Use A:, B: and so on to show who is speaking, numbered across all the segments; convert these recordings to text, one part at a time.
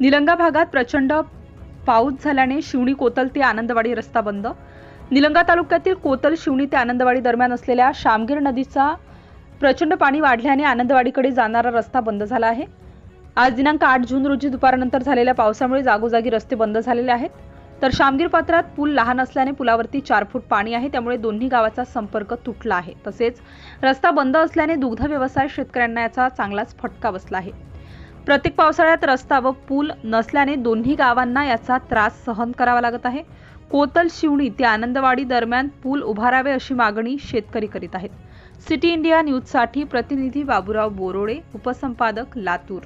A: निलंगा भागात प्रचंड पाऊस झाल्याने शिवणी कोतल ते आनंदवाडी रस्ता बंद। निलंगा तालुक्यातील कोतल शिवणी ते आनंदवाडी दरम्यान असलेल्या शामगीर नदीचा प्रचंड पाणी वाढल्याने आनंदवाडीकडे जाणारा रस्ता बंद झाला आहे। आज दिनांक 8 जून रोजी दुपारनंतर झालेल्या पावसामुळे जागोजागी रस्ते बंद झालेले आहेत। तर शामगीर पात्रात पूल लहान असल्याने पुलावरती 4 फूट पाणी आहे, त्यामुळे दोन्ही गावाचा संपर्क तुटला आहे। तसेच रस्ता बंद असल्याने दुग्ध व्यवसाय शेतकऱ्यांना याचा चांगलाच फटका बसला आहे। प्रत्येक पावसाळ्यात रस्ता व पूल नसल्याने दोन्ही गावांना याचा त्रास सहन करावा लागत आहे। कोतल शिवणी ते आनंदवाडी दरम्यान पूल उभारावे अशी मागणी शेतकरी करीत आहेत। सिटी इंडिया न्यूजसाठी प्रतिनिधी बाबूराव बोरोडे, उपसंपादक लातूर।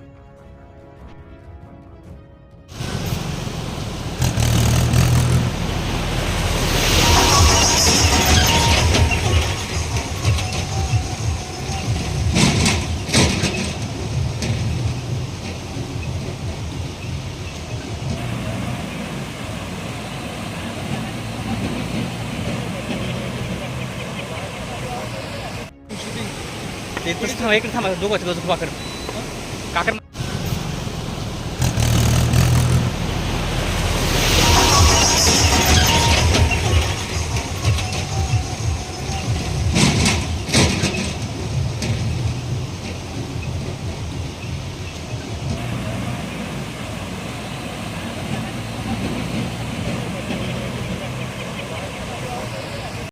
B: इकडे थांबा, दोघांची बाजू काकर